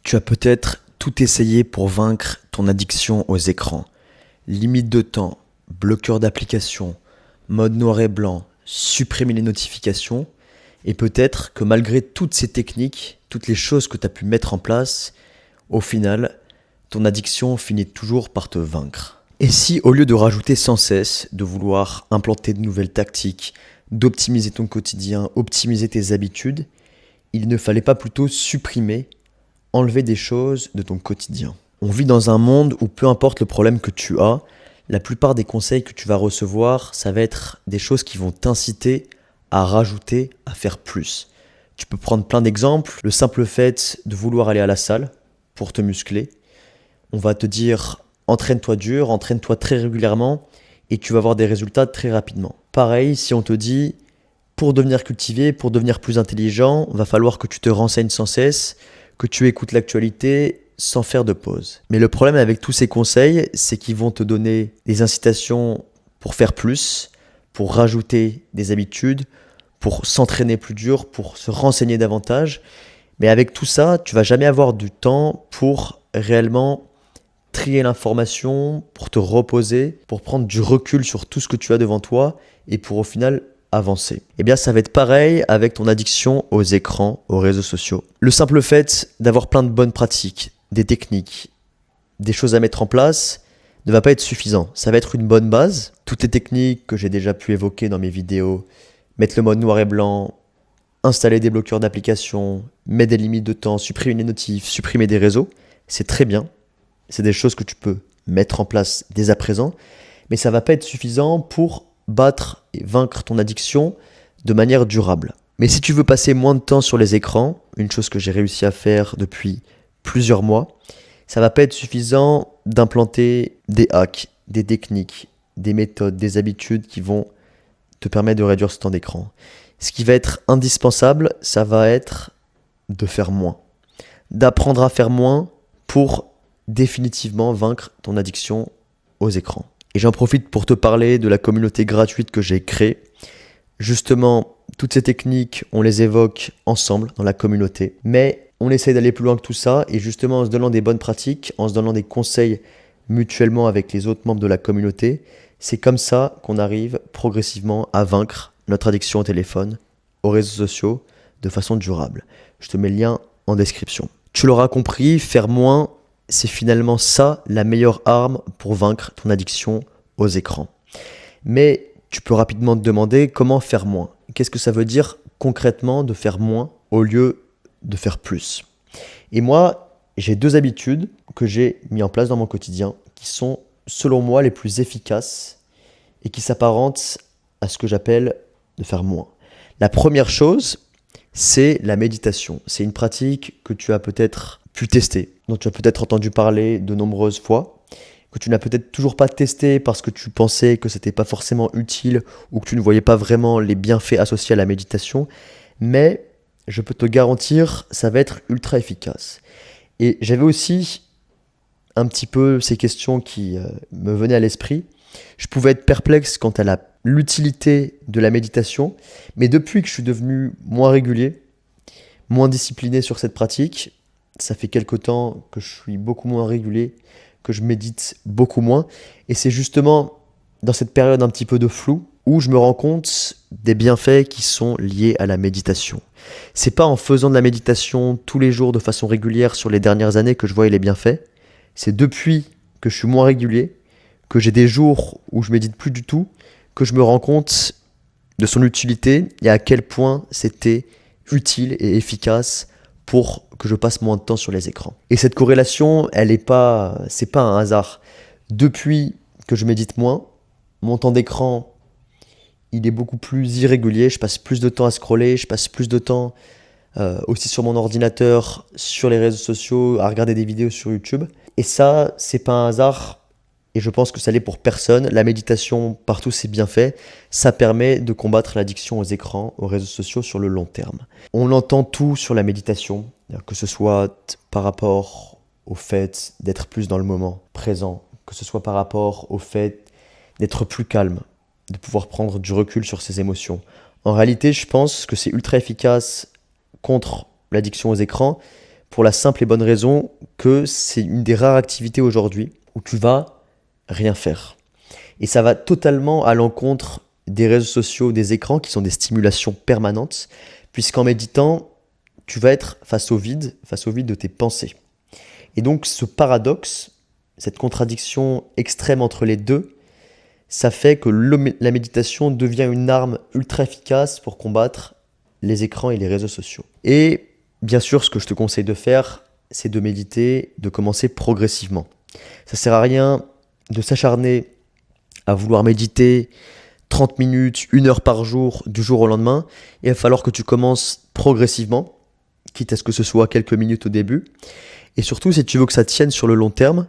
Tu as peut-être tout essayé pour vaincre ton addiction aux écrans. Limite de temps, bloqueur d'application, mode noir et blanc, supprimer les notifications. Et peut-être que malgré toutes ces techniques, toutes les choses que tu as pu mettre en place, au final, ton addiction finit toujours par te vaincre. Et si au lieu de rajouter sans cesse, de vouloir implanter de nouvelles tactiques, d'optimiser ton quotidien, optimiser tes habitudes, il ne fallait pas plutôt supprimer, enlever des choses de ton quotidien. On vit dans un monde où peu importe le problème que tu as, la plupart des conseils que tu vas recevoir, ça va être des choses qui vont t'inciter à rajouter, à faire plus. Tu peux prendre plein d'exemples. Le simple fait de vouloir aller à la salle pour te muscler, on va te dire entraîne-toi dur, entraîne-toi très régulièrement et tu vas avoir des résultats très rapidement. Pareil, si on te dit pour devenir cultivé, pour devenir plus intelligent, va falloir que tu te renseignes sans cesse, que tu écoutes l'actualité sans faire de pause. Mais le problème avec tous ces conseils, c'est qu'ils vont te donner des incitations pour faire plus, pour rajouter des habitudes, pour s'entraîner plus dur, pour se renseigner davantage. Mais avec tout ça, tu vas jamais avoir du temps pour réellement trier l'information, pour te reposer, pour prendre du recul sur tout ce que tu as devant toi et pour au final avancer. Eh bien, ça va être pareil avec ton addiction aux écrans, aux réseaux sociaux. Le simple fait d'avoir plein de bonnes pratiques, des techniques, des choses à mettre en place ne va pas être suffisant. Ça va être une bonne base. Toutes les techniques que j'ai déjà pu évoquer dans mes vidéos, mettre le mode noir et blanc, installer des bloqueurs d'applications, mettre des limites de temps, supprimer les notifs, supprimer des réseaux, c'est très bien. C'est des choses que tu peux mettre en place dès à présent, mais ça ne va pas être suffisant pour battre et vaincre ton addiction de manière durable. Mais si tu veux passer moins de temps sur les écrans, une chose que j'ai réussi à faire depuis plusieurs mois, ça va pas être suffisant d'implanter des hacks, des techniques, des méthodes, des habitudes qui vont te permettre de réduire ce temps d'écran. Ce qui va être indispensable, ça va être de faire moins, d'apprendre à faire moins pour définitivement vaincre ton addiction aux écrans. Et j'en profite pour te parler de la communauté gratuite que j'ai créée. Justement, toutes ces techniques, on les évoque ensemble dans la communauté, mais on essaie d'aller plus loin que tout ça, et justement en se donnant des bonnes pratiques, en se donnant des conseils mutuellement avec les autres membres de la communauté, c'est comme ça qu'on arrive progressivement à vaincre notre addiction au téléphone, aux réseaux sociaux, de façon durable. Je te mets le lien en description. Tu l'auras compris, faire moins, c'est finalement ça la meilleure arme pour vaincre ton addiction aux écrans. Mais tu peux rapidement te demander comment faire moins. Qu'est-ce que ça veut dire concrètement de faire moins au lieu de faire plus? Et moi, j'ai deux habitudes que j'ai mis en place dans mon quotidien qui sont, selon moi, les plus efficaces et qui s'apparentent à ce que j'appelle de faire moins. La première chose, c'est la méditation. C'est une pratique que tu as peut-être pu tester, dont tu as peut-être entendu parler de nombreuses fois, que tu n'as peut-être toujours pas testé parce que tu pensais que c'était pas forcément utile ou que tu ne voyais pas vraiment les bienfaits associés à la méditation, mais je peux te garantir, ça va être ultra efficace. Et j'avais aussi un petit peu ces questions qui me venaient à l'esprit. Je pouvais être perplexe quant à l'utilité de la méditation, mais depuis que je suis devenu moins régulier, moins discipliné sur cette pratique, ça fait quelque temps que je suis beaucoup moins régulier, que je médite beaucoup moins. Et c'est justement dans cette période un petit peu de flou où je me rends compte des bienfaits qui sont liés à la méditation. C'est pas en faisant de la méditation tous les jours de façon régulière sur les dernières années que je voyais les bienfaits. C'est depuis que je suis moins régulier, que j'ai des jours où je médite plus du tout, que je me rends compte de son utilité et à quel point c'était utile et efficace pour que je passe moins de temps sur les écrans. Et cette corrélation, c'est pas un hasard. Depuis que je médite moins, mon temps d'écran, il est beaucoup plus irrégulier. Je passe plus de temps à scroller, je passe plus de temps aussi sur mon ordinateur, sur les réseaux sociaux, à regarder des vidéos sur YouTube. Et ça, c'est pas un hasard. Et je pense que ça l'est pour personne. La méditation, par tous ses bienfaits, ça permet de combattre l'addiction aux écrans, aux réseaux sociaux sur le long terme. On entend tout sur la méditation, que ce soit par rapport au fait d'être plus dans le moment présent, que ce soit par rapport au fait d'être plus calme, de pouvoir prendre du recul sur ses émotions. En réalité, je pense que c'est ultra efficace contre l'addiction aux écrans pour la simple et bonne raison que c'est une des rares activités aujourd'hui où tu vas rien faire. Et ça va totalement à l'encontre des réseaux sociaux, des écrans qui sont des stimulations permanentes, puisqu'en méditant, tu vas être face au vide de tes pensées. Et donc ce paradoxe, cette contradiction extrême entre les deux, ça fait que la méditation devient une arme ultra efficace pour combattre les écrans et les réseaux sociaux. Et bien sûr, ce que je te conseille de faire, c'est de méditer, de commencer progressivement. Ça sert à rien de s'acharner à vouloir méditer 30 minutes, 1 heure par jour, du jour au lendemain. Il va falloir que tu commences progressivement, quitte à ce que ce soit quelques minutes au début. Et surtout, si tu veux que ça tienne sur le long terme,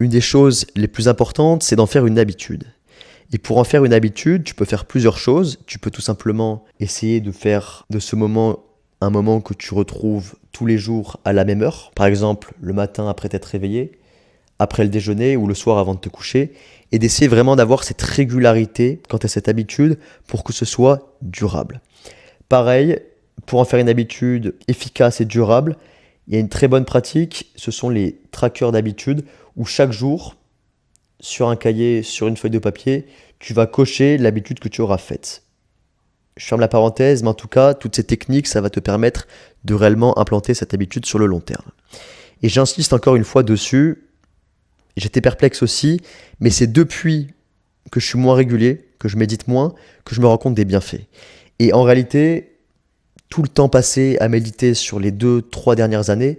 une des choses les plus importantes, c'est d'en faire une habitude. Et pour en faire une habitude, tu peux faire plusieurs choses. Tu peux tout simplement essayer de faire de ce moment un moment que tu retrouves tous les jours à la même heure. Par exemple, le matin après t'être réveillé, après le déjeuner ou le soir avant de te coucher. Et d'essayer vraiment d'avoir cette régularité quant à cette habitude pour que ce soit durable. Pareil, pour en faire une habitude efficace et durable, il y a une très bonne pratique, ce sont les trackers d'habitude où chaque jour, sur un cahier, sur une feuille de papier, tu vas cocher l'habitude que tu auras faite. Je ferme la parenthèse, mais en tout cas, toutes ces techniques, ça va te permettre de réellement implanter cette habitude sur le long terme. Et j'insiste encore une fois dessus, j'étais perplexe aussi, mais c'est depuis que je suis moins régulier, que je médite moins, que je me rends compte des bienfaits. Et en réalité, tout le temps passé à méditer sur les 2-3 dernières années,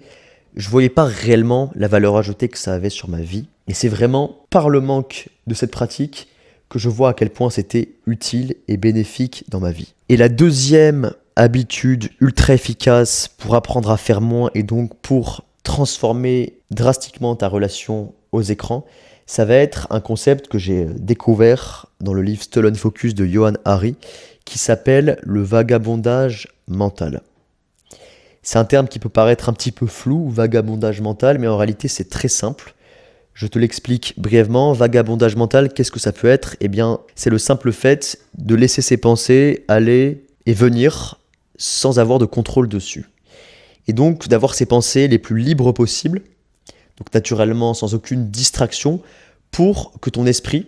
je ne voyais pas réellement la valeur ajoutée que ça avait sur ma vie. Et c'est vraiment par le manque de cette pratique que je vois à quel point c'était utile et bénéfique dans ma vie. Et la deuxième habitude ultra efficace pour apprendre à faire moins et donc pour transformer drastiquement ta relation aux écrans, ça va être un concept que j'ai découvert dans le livre Stolen Focus de Johann Hari qui s'appelle le vagabondage mental. C'est un terme qui peut paraître un petit peu flou, vagabondage mental, mais en réalité c'est très simple. Je te l'explique brièvement. Vagabondage mental, qu'est-ce que ça peut être ? Eh bien, c'est le simple fait de laisser ses pensées aller et venir sans avoir de contrôle dessus. Et donc d'avoir ses pensées les plus libres possibles, donc naturellement sans aucune distraction, pour que ton esprit,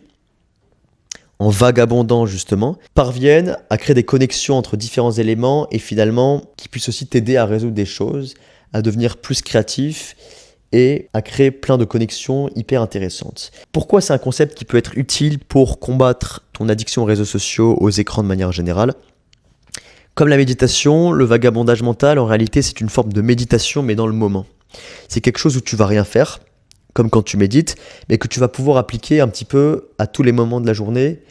en vagabondant justement, parvienne à créer des connexions entre différents éléments et finalement qui puisse aussi t'aider à résoudre des choses, à devenir plus créatif et à créer plein de connexions hyper intéressantes. Pourquoi c'est un concept qui peut être utile pour combattre ton addiction aux réseaux sociaux, aux écrans de manière générale ? Comme la méditation, le vagabondage mental, en réalité, c'est une forme de méditation, mais dans le moment. C'est quelque chose où tu vas rien faire, comme quand tu médites, mais que tu vas pouvoir appliquer un petit peu à tous les moments de la journée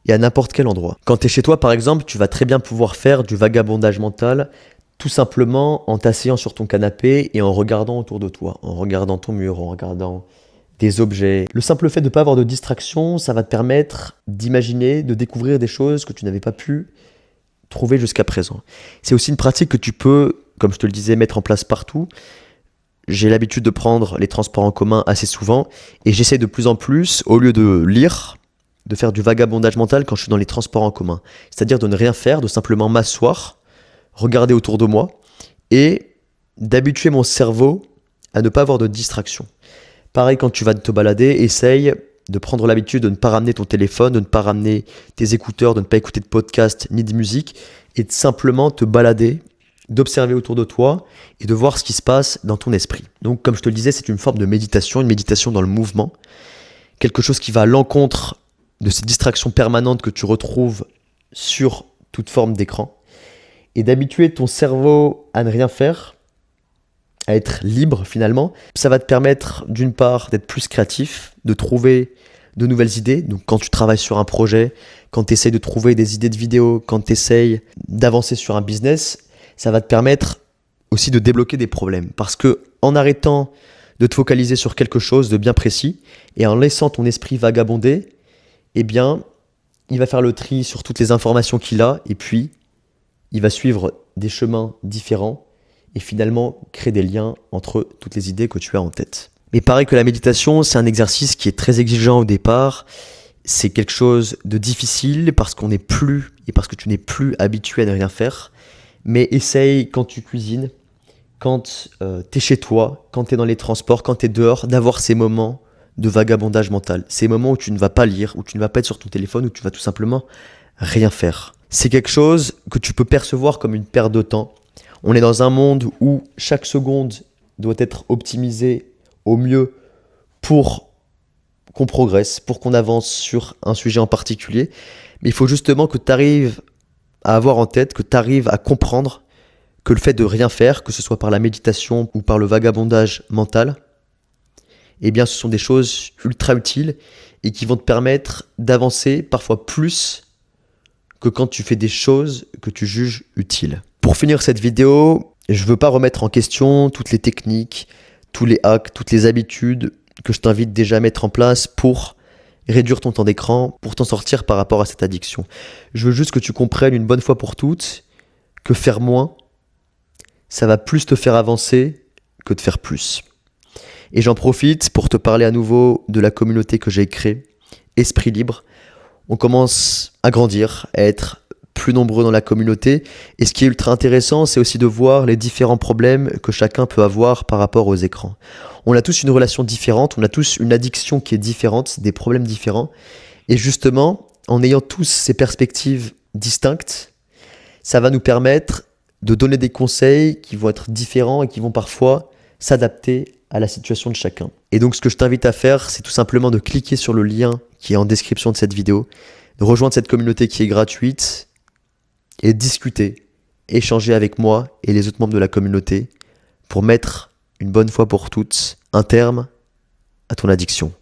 et à n'importe quel endroit. Quand tu es chez toi, par exemple, tu vas très bien pouvoir faire du vagabondage mental, tout simplement en t'asseyant sur ton canapé et en regardant autour de toi, en regardant ton mur, en regardant des objets. Le simple fait de ne pas avoir de distraction, ça va te permettre d'imaginer, de découvrir des choses que tu n'avais pas pu trouver jusqu'à présent. C'est aussi une pratique que tu peux, comme je te le disais, mettre en place partout. J'ai l'habitude de prendre les transports en commun assez souvent et j'essaie de plus en plus, au lieu de lire, de faire du vagabondage mental quand je suis dans les transports en commun. C'est-à-dire de ne rien faire, de simplement m'asseoir, regarder autour de moi et d'habituer mon cerveau à ne pas avoir de distraction. Pareil, quand tu vas te balader, essaye de prendre l'habitude de ne pas ramener ton téléphone, de ne pas ramener tes écouteurs, de ne pas écouter de podcast ni de musique et de simplement te balader, d'observer autour de toi et de voir ce qui se passe dans ton esprit. Donc comme je te le disais, c'est une forme de méditation, une méditation dans le mouvement, quelque chose qui va à l'encontre de ces distractions permanentes que tu retrouves sur toute forme d'écran. Et d'habituer ton cerveau à ne rien faire, à être libre finalement, ça va te permettre d'une part d'être plus créatif, de trouver de nouvelles idées. Donc quand tu travailles sur un projet, quand tu essayes de trouver des idées de vidéos, quand tu essayes d'avancer sur un business, ça va te permettre aussi de débloquer des problèmes. Parce que en arrêtant de te focaliser sur quelque chose de bien précis et en laissant ton esprit vagabonder, eh bien, il va faire le tri sur toutes les informations qu'il a et puis il va suivre des chemins différents et finalement créer des liens entre toutes les idées que tu as en tête. Mais pareil que la méditation, c'est un exercice qui est très exigeant au départ. C'est quelque chose de difficile parce qu'on n'est plus et parce que tu n'es plus habitué à ne rien faire. Mais essaye quand tu cuisines, quand tu es chez toi, quand tu es dans les transports, quand tu es dehors, d'avoir ces moments de vagabondage mental. Ces moments où tu ne vas pas lire, où tu ne vas pas être sur ton téléphone, où tu vas tout simplement rien faire. C'est quelque chose que tu peux percevoir comme une perte de temps. On est dans un monde où chaque seconde doit être optimisée au mieux pour qu'on progresse, pour qu'on avance sur un sujet en particulier. Mais il faut justement que tu arrives à avoir en tête, que tu arrives à comprendre que le fait de rien faire, que ce soit par la méditation ou par le vagabondage mental, eh bien ce sont des choses ultra utiles et qui vont te permettre d'avancer parfois plus que quand tu fais des choses que tu juges utiles. Pour finir cette vidéo, je ne veux pas remettre en question toutes les techniques, tous les hacks, toutes les habitudes que je t'invite déjà à mettre en place pour réduire ton temps d'écran, pour t'en sortir par rapport à cette addiction. Je veux juste que tu comprennes une bonne fois pour toutes que faire moins, ça va plus te faire avancer que de faire plus. Et j'en profite pour te parler à nouveau de la communauté que j'ai créée, Esprit Libre. On commence à grandir, à être plus nombreux dans la communauté. Et ce qui est ultra intéressant, c'est aussi de voir les différents problèmes que chacun peut avoir par rapport aux écrans. On a tous une relation différente, on a tous une addiction qui est différente, des problèmes différents. Et justement, en ayant tous ces perspectives distinctes, ça va nous permettre de donner des conseils qui vont être différents et qui vont parfois s'adapter à la situation de chacun. Et donc ce que je t'invite à faire, c'est tout simplement de cliquer sur le lien qui est en description de cette vidéo, de rejoindre cette communauté qui est gratuite et discuter, échanger avec moi et les autres membres de la communauté pour mettre une bonne fois pour toutes un terme à ton addiction.